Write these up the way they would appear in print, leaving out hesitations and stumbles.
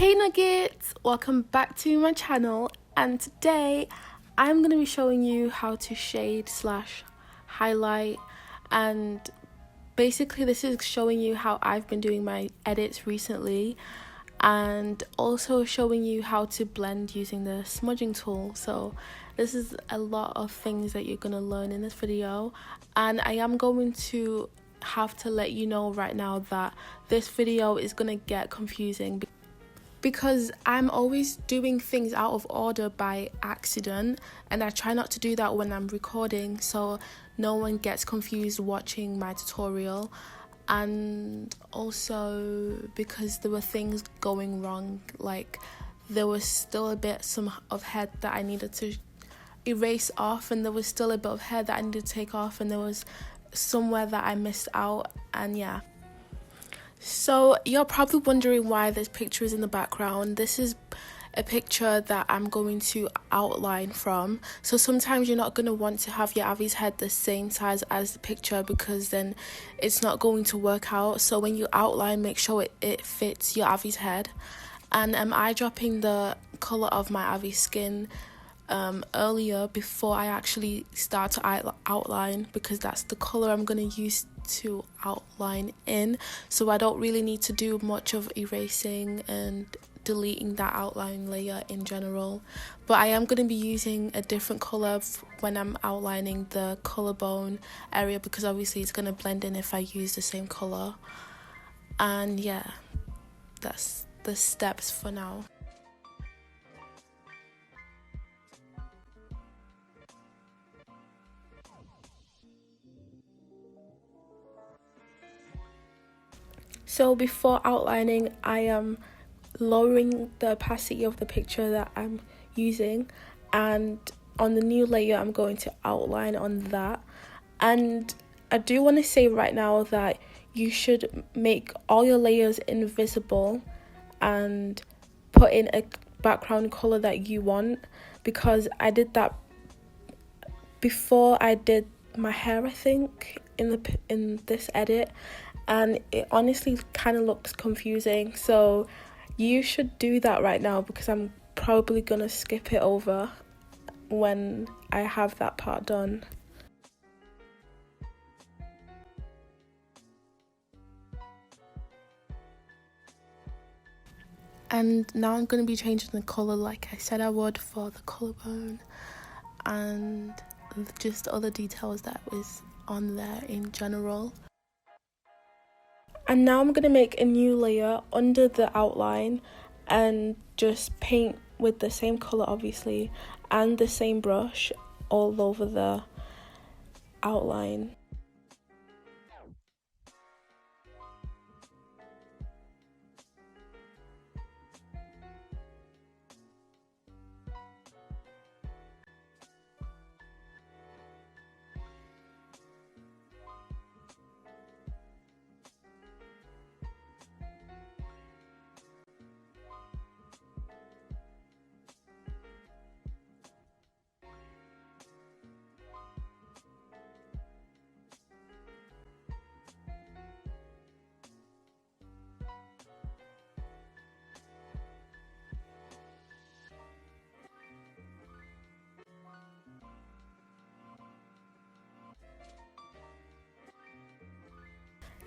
Hey Nuggets, welcome back to my channel, and today I'm going to be showing you how to shade / highlight, and basically this is showing you how I've been doing my edits recently, and also showing you how to blend using the smudging tool. So this is a lot of things that you're going to learn in this video, and I am going to have to let you know right now that this video is going to get confusing because I'm always doing things out of order by accident, and I try not to do that when I'm recording so no one gets confused watching my tutorial. And also because there were things going wrong, like there was still a bit of hair that I needed to erase off, and there was still a bit of hair that I needed to take off, and there was somewhere that I missed out, and yeah. So you're probably wondering why this picture is in the background. This is a picture that I'm going to outline from. So sometimes you're not going to want to have your Avi's head the same size as the picture, because then it's not going to work out. So when you outline, make sure it fits your Avi's head. And I'm eye dropping the colour of my Avi's skin earlier before I actually start to outline, because that's the colour I'm going to use to outline in, so I don't really need to do much of erasing and deleting that outline layer in general. But I am going to be using a different colour when I'm outlining the collarbone area, because obviously it's going to blend in if I use the same colour. And yeah, that's the steps for now. So before outlining, I am lowering the opacity of the picture that I'm using, and on the new layer I'm going to outline on that. And I do want to say right now that you should make all your layers invisible and put in a background color that you want, because I did that before I did my hair, I think, in this edit, and it honestly kind of looks confusing. So you should do that right now, because I'm probably gonna skip it over when I have that part done. And now I'm going to be changing the colour like I said I would for the collarbone and just other details that was on there in general. And now I'm going to make a new layer under the outline and just paint with the same colour, obviously, and the same brush all over the outline.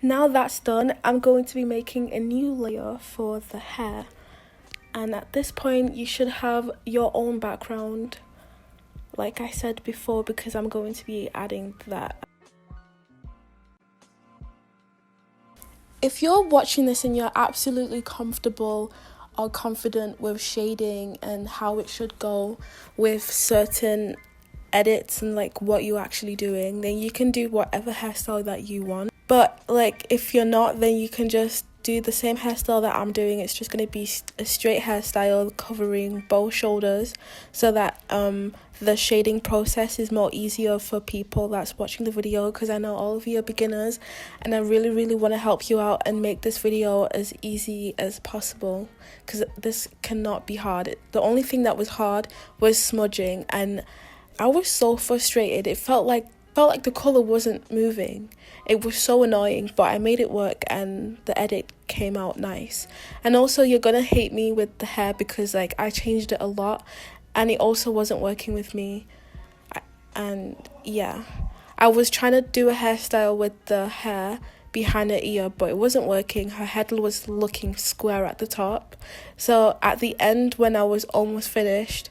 Now that's done, I'm going to be making a new layer for the hair. And at this point, you should have your own background, like I said before, because I'm going to be adding that. If you're watching this and you're absolutely comfortable or confident with shading and how it should go with certain edits and like what you're actually doing, then you can do whatever hairstyle that you want. But like if you're not, then you can just do the same hairstyle that I'm doing. It's just going to be a straight hairstyle covering both shoulders, so that the shading process is more easier for people that's watching the video, because I know all of you are beginners and I really want to help you out and make this video as easy as possible, because this cannot be hard. The only thing that was hard was smudging, and I was so frustrated. It felt like felt like the colour wasn't moving. It was so annoying, but I made it work and the edit came out nice. And also, you're gonna hate me with the hair because like I changed it a lot and it also wasn't working with me. And yeah, I was trying to do a hairstyle with the hair behind her ear, but it wasn't working. Her head was looking square at the top. So at the end, when I was almost finished,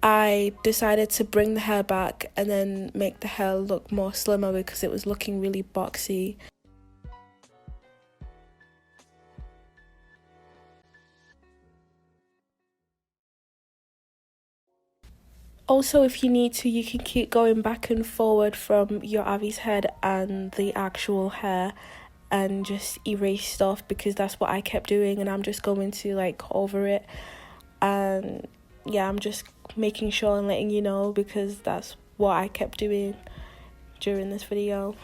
I decided to bring the hair back and then make the hair look more slimmer because it was looking really boxy. Also, if you need to, you can keep going back and forward from your Avi's head and the actual hair and just erase stuff, because that's what I kept doing, and I'm just going to like over it. And yeah, I'm just making sure and letting you know because that's what I kept doing during this video.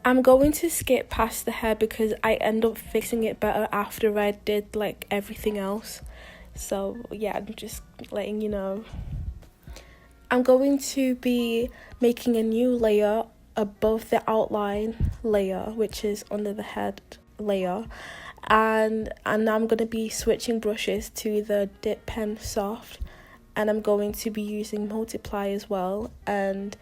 I'm going to skip past the hair because I end up fixing it better after I did like everything else. So yeah, I'm just letting you know. I'm going to be making a new layer above the outline layer, which is under the head layer. And I'm going to be switching brushes to the Dip Pen Soft, and I'm going to be using Multiply as well and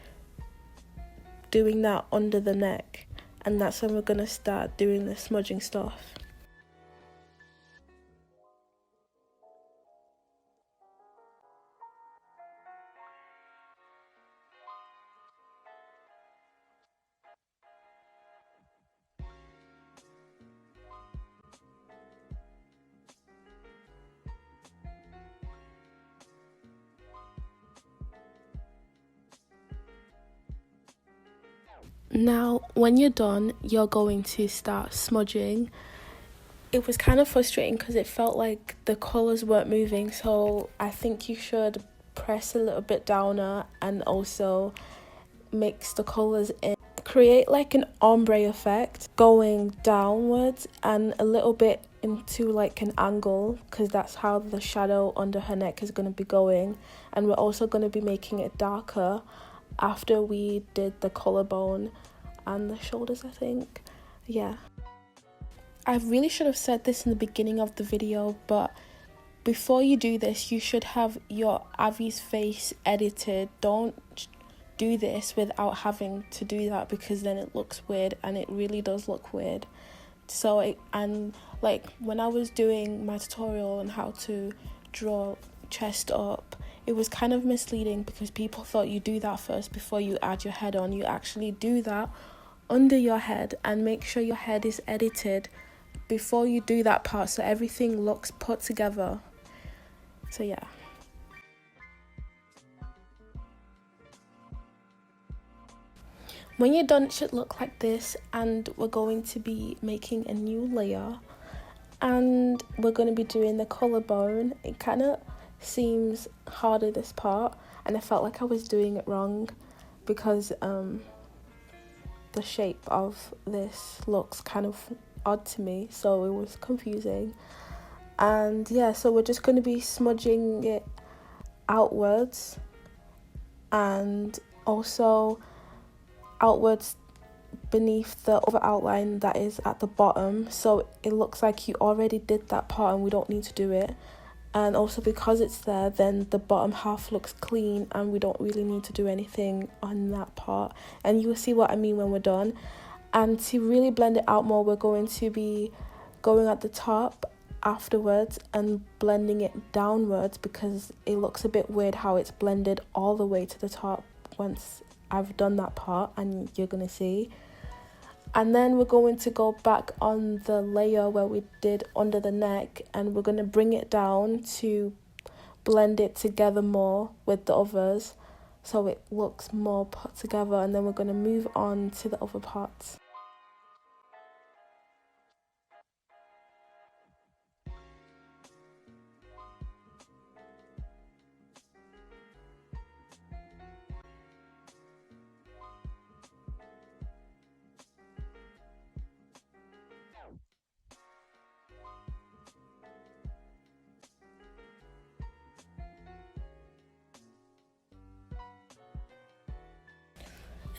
doing that under the neck. And that's when we're going to start doing the smudging stuff. Now, when you're done, you're going to start smudging. It was kind of frustrating because it felt like the colours weren't moving, so I think you should press a little bit downer and also mix the colours in. Create like an ombre effect going downwards and a little bit into like an angle, because that's how the shadow under her neck is going to be going. And we're also going to be making it darker after we did the collarbone and the shoulders, I think. Yeah, I really should have said this in the beginning of the video, but before you do this, you should have your Avi's face edited. Don't do this without having to do that, because then it looks weird, and it really does look weird. So and like when I was doing my tutorial on how to draw chest up, it was kind of misleading because people thought you do that first before you add your head on. You actually do that under your head, and make sure your head is edited before you do that part so everything looks put together. So yeah. When you're done, it should look like this, and we're going to be making a new layer, and we're going to be doing the collarbone. It kind of seems harder, this part, and I felt like I was doing it wrong because the shape of this looks kind of odd to me, so it was confusing. And yeah, so we're just going to be smudging it outwards and also outwards beneath the other outline that is at the bottom, so it looks like you already did that part and we don't need to do it. And also because it's there, then the bottom half looks clean and we don't really need to do anything on that part, and you'll see what I mean when we're done. And to really blend it out more, we're going to be going at the top afterwards and blending it downwards, because it looks a bit weird how it's blended all the way to the top once I've done that part, and you're gonna see. And then we're going to go back on the layer where we did under the neck, and we're going to bring it down to blend it together more with the others so it looks more put together, and then we're going to move on to the other parts.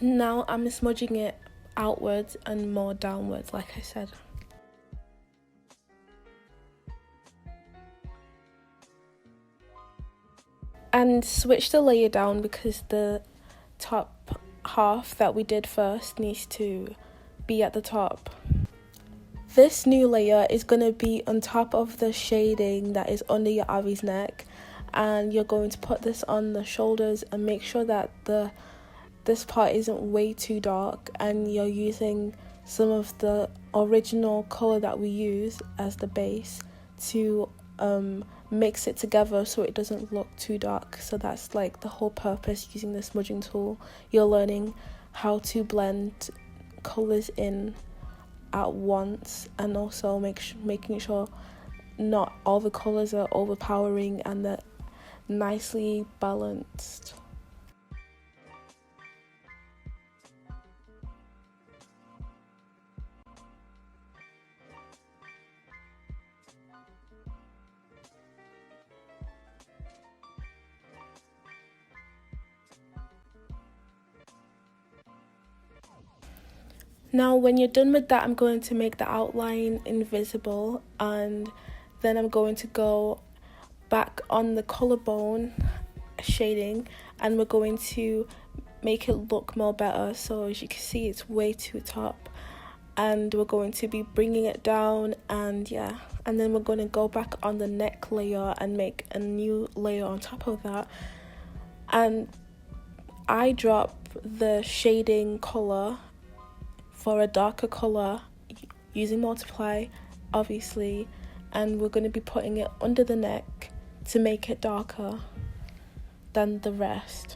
Now I'm smudging it outwards and more downwards, like I said. And switch the layer down because the top half that we did first needs to be at the top. This new layer is going to be on top of the shading that is under your Abby's neck, and you're going to put this on the shoulders and make sure that this part isn't way too dark, and you're using some of the original colour that we use as the base to mix it together so it doesn't look too dark. So that's like the whole purpose using the smudging tool. You're learning how to blend colours in at once, and also making sure not all the colours are overpowering and they're nicely balanced. Now when you're done with that, I'm going to make the outline invisible, and then I'm going to go back on the collarbone shading, and we're going to make it look more better. So as you can see, it's way too top, and we're going to be bringing it down, and yeah, and then we're going to go back on the neck layer and make a new layer on top of that. And I drop the shading color for a darker color using multiply, obviously, and we're going to be putting it under the neck to make it darker than the rest.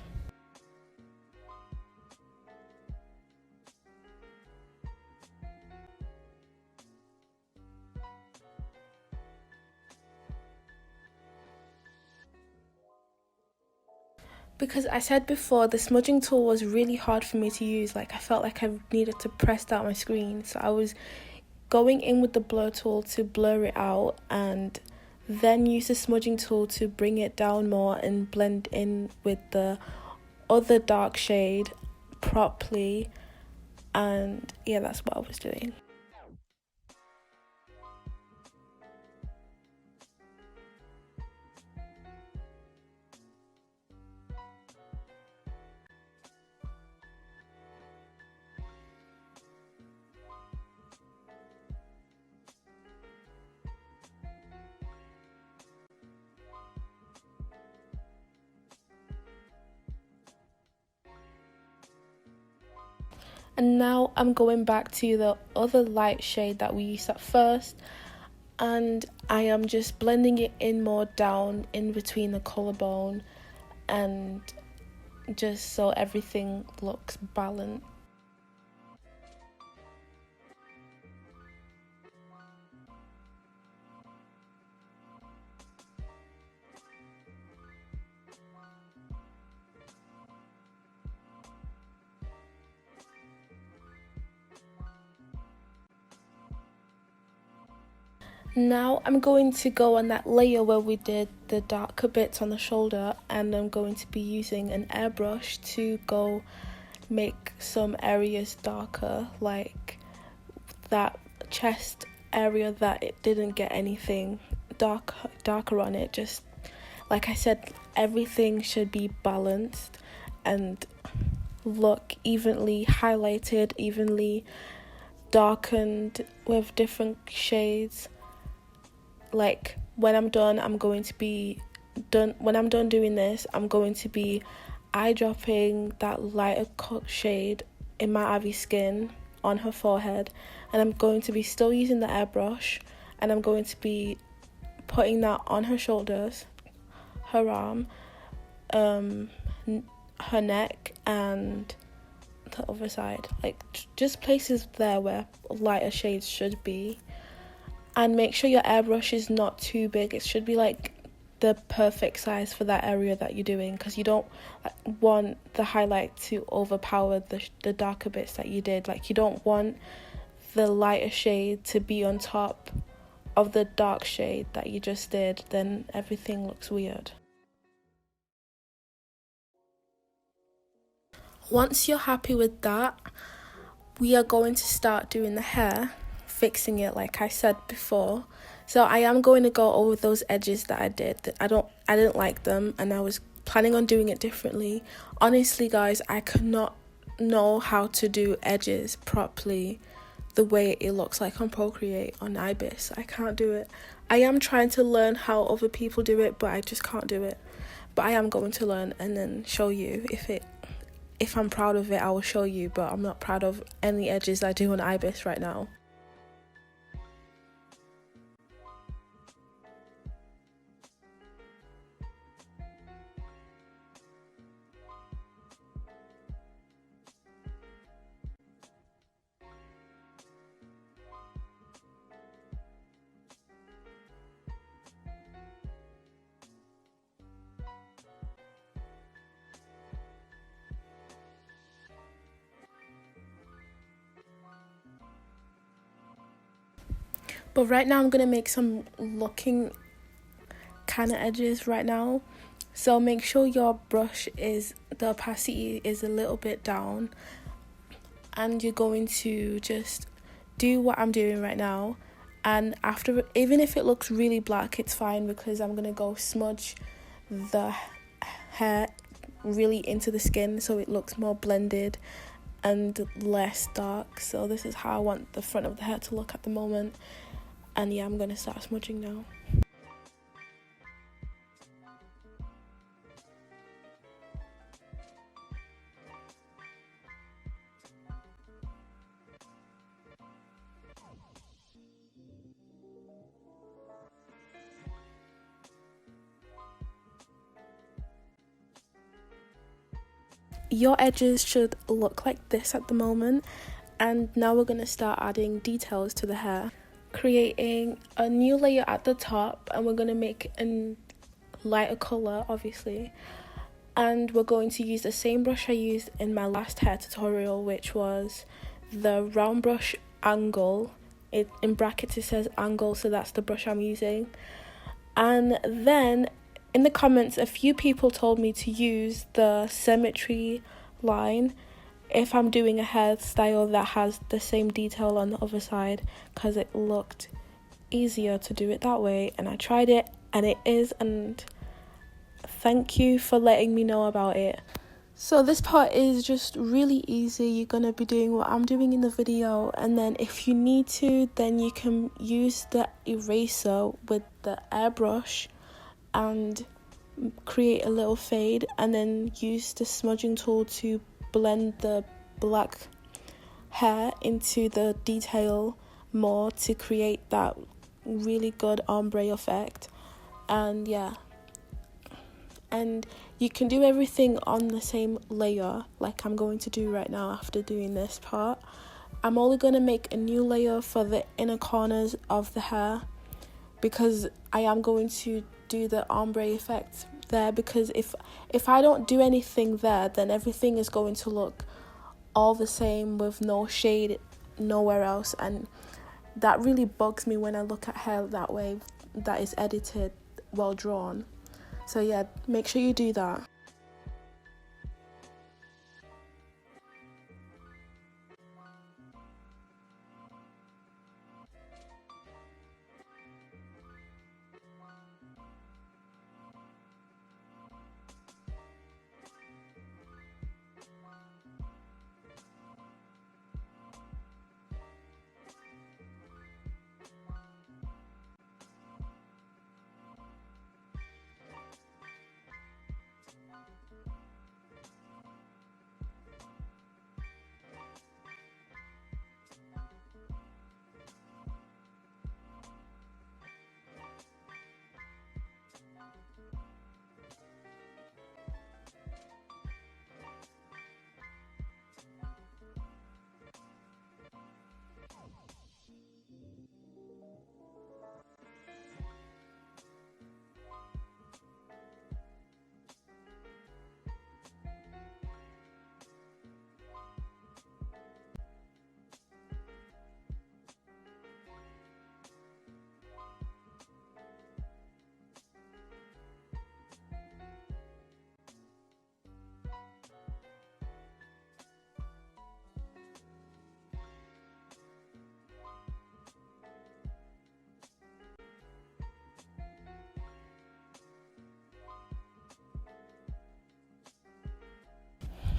Because I said before, the smudging tool was really hard for me to use. Like, I felt like I needed to press down my screen, so I was going in with the blur tool to blur it out, and then use the smudging tool to bring it down more and blend in with the other dark shade properly. And yeah, that's what I was doing. And now I'm going back to the other light shade that we used at first, and I am just blending it in more down in between the collarbone, and just so everything looks balanced. Now I'm going to go on that layer where we did the darker bits on the shoulder, and I'm going to be using an airbrush to go make some areas darker, like that chest area that it didn't get anything darker on it. Just like I said, everything should be balanced and look evenly highlighted, evenly darkened with different shades. Like when I'm done doing this, I'm going to be eyedropping that lighter shade in my Ivy skin on her forehead, and I'm going to be still using the airbrush, and I'm going to be putting that on her shoulders, her arm, her neck, and the other side, like just places there where lighter shades should be. And make sure your airbrush is not too big. It should be like the perfect size for that area that you're doing, because you don't want the highlight to overpower the darker bits that you did. Like you don't want the lighter shade to be on top of the dark shade that you just did, then everything looks weird. Once you're happy with that, we are going to start doing the hair, fixing it like I said before. So I am going to go over those edges that I did. I didn't like them, and I was planning on doing it differently. Honestly guys, I could not know how to do edges properly the way it looks like on Procreate on Ibis. I can't do it. I am trying to learn how other people do it, but I just can't do it. But I am going to learn and then show you. If I'm proud of it, I will show you, but I'm not proud of any edges I do on Ibis right now. But right now I'm going to make some looking kind of edges right now. So make sure your brush the opacity is a little bit down, and you're going to just do what I'm doing right now. And after, even if it looks really black, it's fine, because I'm going to go smudge the hair really into the skin so it looks more blended and less dark. So this is how I want the front of the hair to look at the moment. And yeah, I'm going to start smudging now. Your edges should look like this at the moment. And now we're going to start adding details to the hair. Creating a new layer at the top, and we're going to make a lighter colour obviously, and we're going to use the same brush I used in my last hair tutorial, which was the round brush angle. In brackets it says angle, so that's the brush I'm using. And then in the comments, a few people told me to use the symmetry line if I'm doing a hairstyle that has the same detail on the other side, because it looked easier to do it that way. And I tried it, and it is, and thank you for letting me know about it. So this part is just really easy. You're going to be doing what I'm doing in the video, and then if you need to, then you can use the eraser with the airbrush and create a little fade, and then use the smudging tool to blend the black hair into the detail more to create that really good ombre effect. And yeah, and you can do everything on the same layer like I'm going to do right now. After doing this part, I'm only going to make a new layer for the inner corners of the hair, because I am going to do the ombre effect there, because if I don't do anything there, then everything is going to look all the same with no shade nowhere else, and that really bugs me when I look at hair that way, that is edited, well drawn. So yeah, make sure you do that.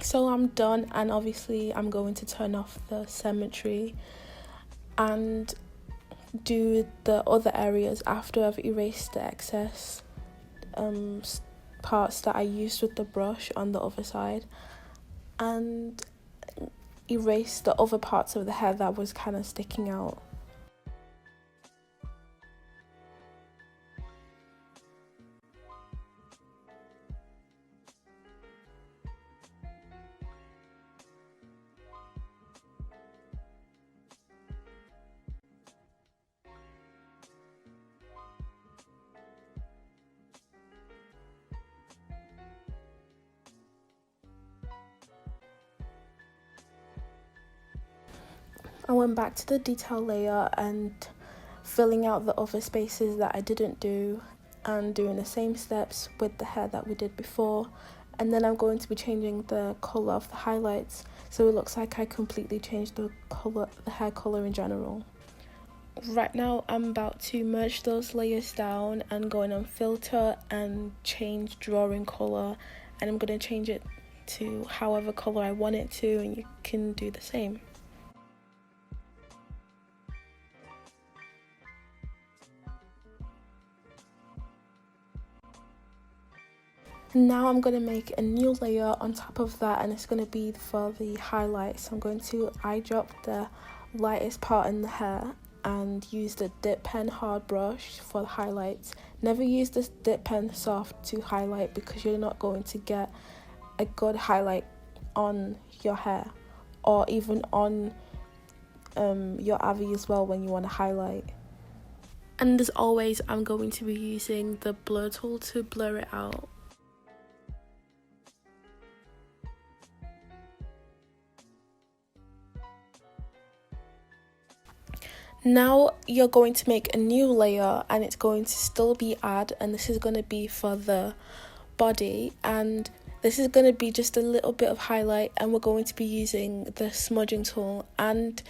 So I'm done, and obviously I'm going to turn off the symmetry and do the other areas after I've erased the excess parts that I used with the brush on the other side, and erase the other parts of the hair that was kind of sticking out. I went back to the detail layer and filling out the other spaces that I didn't do, and doing the same steps with the hair that we did before. And then I'm going to be changing the colour of the highlights, so it looks like I completely changed the hair colour in general. Right now I'm about to merge those layers down and go in on filter and change drawing colour, and I'm going to change it to however colour I want it to, and you can do the same. Now I'm going to make a new layer on top of that, and it's going to be for the highlights. I'm going to eye drop the lightest part in the hair and use the dip pen hard brush for the highlights. Never use this dip pen soft to highlight, because you're not going to get a good highlight on your hair, or even on your avi as well when you want to highlight. And as always, I'm going to be using the blur tool to blur it out. Now you're going to make a new layer, and it's going to still be add, and this is going to be for the body, and this is going to be just a little bit of highlight, and we're going to be using the smudging tool and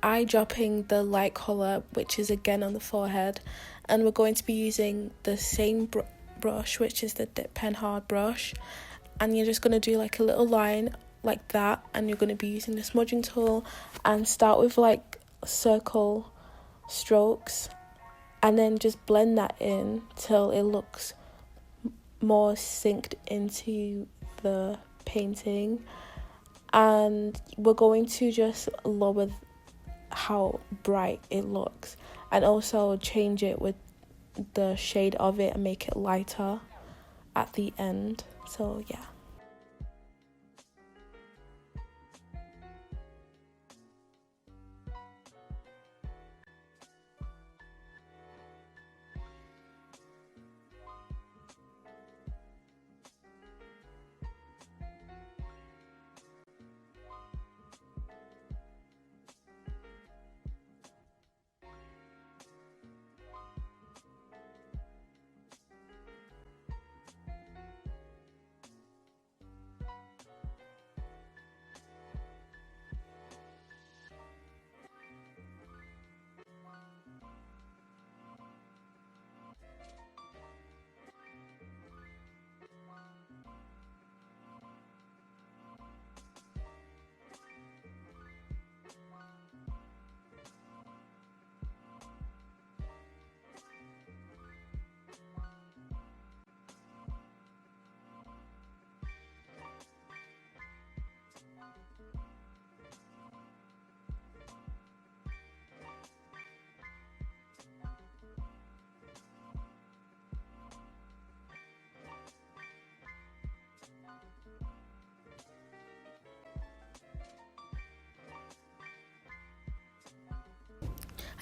eye dropping the light colour, which is again on the forehead, and we're going to be using the same brush, which is the dip pen hard brush, and you're just going to do like a little line like that, and you're going to be using the smudging tool and start with like circle strokes, and then just blend that in till it looks more synced into the painting. And we're going to just lower how bright it looks, and also change it with the shade of it and make it lighter at the end. So yeah.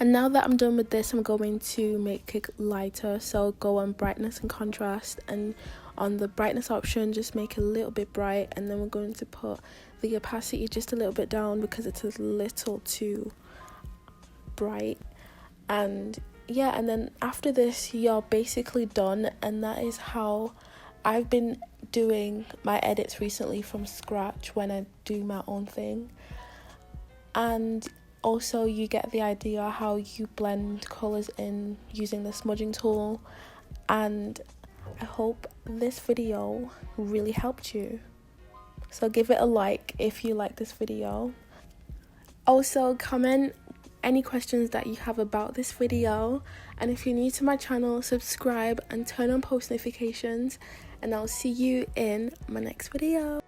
And now that I'm done with this, I'm going to make it lighter. So go on brightness and contrast, and on the brightness option just make it a little bit bright, and then we're going to put the opacity just a little bit down because it's a little too bright. And yeah, and then after this you're basically done, and that is how I've been doing my edits recently from scratch when I do my own thing. And also you get the idea how you blend colours in using the smudging tool, and I hope this video really helped you. So give it a like if you like this video. Also comment any questions that you have about this video, and if you're new to my channel, subscribe and turn on post notifications, and I'll see you in my next video.